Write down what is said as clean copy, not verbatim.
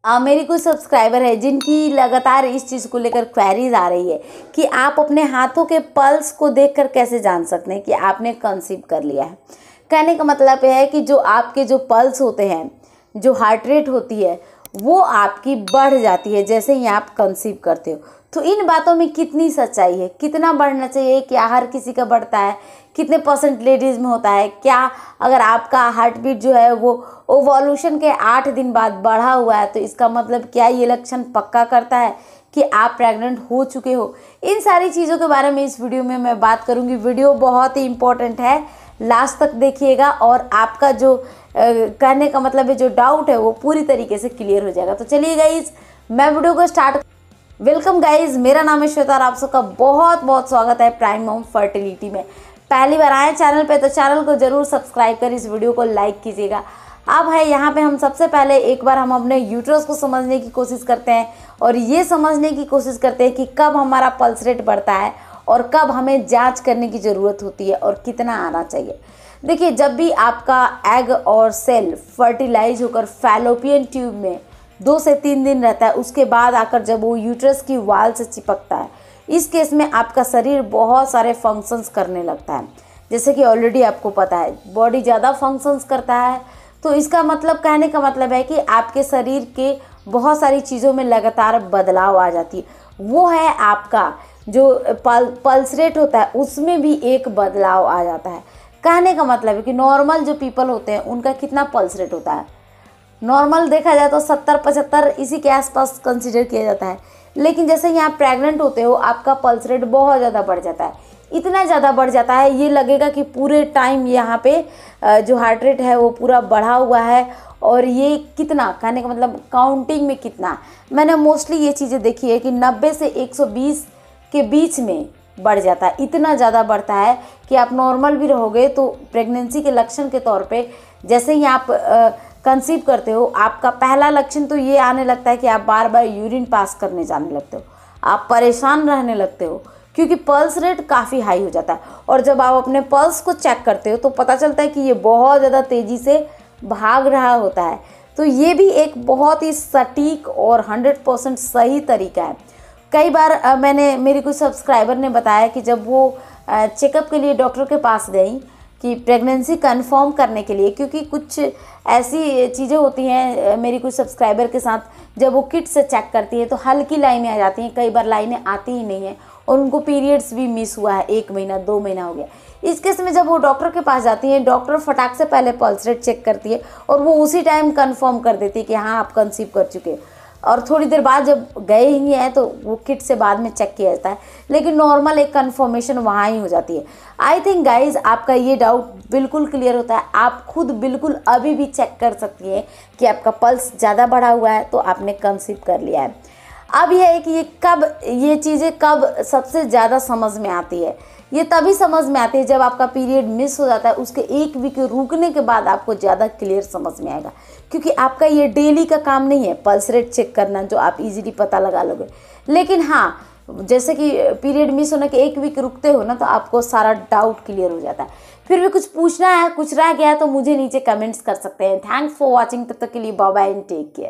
मेरी कुछ सब्सक्राइबर है जिनकी लगातार इस चीज़ को लेकर क्वेरीज आ रही है कि आप अपने हाथों के पल्स को देखकर कैसे जान सकते हैं कि आपने कंसीव कर लिया है। कहने का मतलब है कि जो आपके जो पल्स होते हैं, जो हार्ट रेट होती है, वो आपकी बढ़ जाती है जैसे ही आप कंसीव करते हो। तो इन बातों में कितनी सच्चाई है, कितना बढ़ना चाहिए, क्या हर किसी का बढ़ता है, कितने परसेंट लेडीज़ में होता है, क्या अगर आपका हार्ट बीट जो है वो ओवोल्यूशन के 8 दिन बाद बढ़ा हुआ है तो इसका मतलब क्या ये लक्षण पक्का करता है कि आप प्रेग्नेंट हो चुके हो। इन सारी चीज़ों के बारे में इस वीडियो में मैं बात करूँगी। वीडियो बहुत ही इम्पोर्टेंट है, लास्ट तक देखिएगा और आपका जो कहने का मतलब है जो डाउट है वो पूरी तरीके से क्लियर हो जाएगा। तो चलिए गाइज मैं वीडियो को स्टार्ट। वेलकम गाइज, मेरा नाम है श्वेता और आप सबका बहुत बहुत स्वागत है प्राइम मॉम फर्टिलिटी में। पहली बार आए चैनल पे तो चैनल को जरूर सब्सक्राइब कर इस वीडियो को लाइक कीजिएगा। अब है यहाँ पे हम सबसे पहले एक बार हम अपने यूट्रस को समझने की कोशिश करते हैं और ये समझने की कोशिश करते हैं कि कब हमारा पल्स रेट बढ़ता है और कब हमें जांच करने की ज़रूरत होती है और कितना आना चाहिए। देखिए, जब भी आपका एग और सेल फर्टिलाइज होकर फैलोपियन ट्यूब में 2 से 3 दिन रहता है, उसके बाद आकर जब वो यूट्रस की वाल से चिपकता है, इस केस में आपका शरीर बहुत सारे फंक्शंस करने लगता है। जैसे कि ऑलरेडी आपको पता है बॉडी ज़्यादा फंक्शंस करता है, तो इसका मतलब कहने का मतलब है कि आपके शरीर के बहुत सारी चीज़ों में लगातार बदलाव आ जाती है। वो है आपका जो पल्स रेट होता है उसमें भी एक बदलाव आ जाता है। कहने का मतलब है कि नॉर्मल जो पीपल होते हैं उनका कितना पल्स रेट होता है, नॉर्मल देखा जाए तो 70-75 इसी के आसपास कंसीडर किया जाता है। लेकिन जैसे ही आप प्रेग्नेंट होते हो आपका पल्स रेट बहुत ज़्यादा बढ़ जाता है। इतना ज़्यादा बढ़ जाता है ये लगेगा कि पूरे टाइम यहाँ पे जो हार्ट रेट है वो पूरा बढ़ा हुआ है। और ये कितना, कहने का मतलब काउंटिंग में कितना, मैंने मोस्टली ये चीज़ें देखी है कि 90 से 120 के बीच में बढ़ जाता है। इतना ज़्यादा बढ़ता है कि आप नॉर्मल भी रहोगे तो प्रेगनेंसी के लक्षण के तौर पे जैसे ही आप कंसीव करते हो आपका पहला लक्षण तो ये आने लगता है कि आप बार बार यूरिन पास करने जाने लगते हो, आप परेशान रहने लगते हो क्योंकि पल्स रेट काफ़ी हाई हो जाता है। और जब आप अपने पल्स को चेक करते हो तो पता चलता है कि ये बहुत ज़्यादा तेज़ी से भाग रहा होता है। तो ये भी एक बहुत ही सटीक और 100% सही तरीका है। कई बार मेरी कुछ सब्सक्राइबर ने बताया कि जब वो चेकअप के लिए डॉक्टर के पास गई कि प्रेगनेंसी कंफर्म करने के लिए, क्योंकि कुछ ऐसी चीज़ें होती हैं मेरी कुछ सब्सक्राइबर के साथ, जब वो किट से चेक करती है तो हल्की लाइनें आ जाती हैं, कई बार लाइनें आती ही नहीं हैं और उनको पीरियड्स भी मिस हुआ है, 1 महीना 2 महीना हो गया। इस केस में जब वो डॉक्टर के पास जाती हैं, डॉक्टर फटाक से पहले पल्स रेट चेक करती है और वो उसी टाइम कंफर्म कर देती है कि हाँ आप कंसीव कर चुके हो। और थोड़ी देर बाद जब गए ही हैं तो वो किट से बाद में चेक किया जाता है, लेकिन नॉर्मल एक कंफर्मेशन वहाँ ही हो जाती है। आई थिंक गाइज आपका ये डाउट बिल्कुल क्लियर होता है। आप खुद बिल्कुल अभी भी चेक कर सकती हैं कि आपका पल्स ज़्यादा बढ़ा हुआ है तो आपने कंसीव कर लिया है। अब यह है कि ये चीज़ें कब सबसे ज़्यादा समझ में आती है, ये तभी समझ में आती है जब आपका पीरियड मिस हो जाता है, उसके 1 वीक रुकने के बाद आपको ज़्यादा क्लियर समझ में आएगा। क्योंकि आपका ये डेली का काम नहीं है पल्स रेट चेक करना जो आप इजीली पता लगा लोगे। लेकिन हाँ, जैसे कि पीरियड मिस होने के 1 वीक रुकते हो ना तो आपको सारा डाउट क्लियर हो जाता है। फिर भी कुछ पूछना है, कुछ रह गया तो मुझे नीचे कमेंट्स कर सकते हैं। थैंक्स फॉर वॉचिंग, तब तक के लिए bye bye and take care.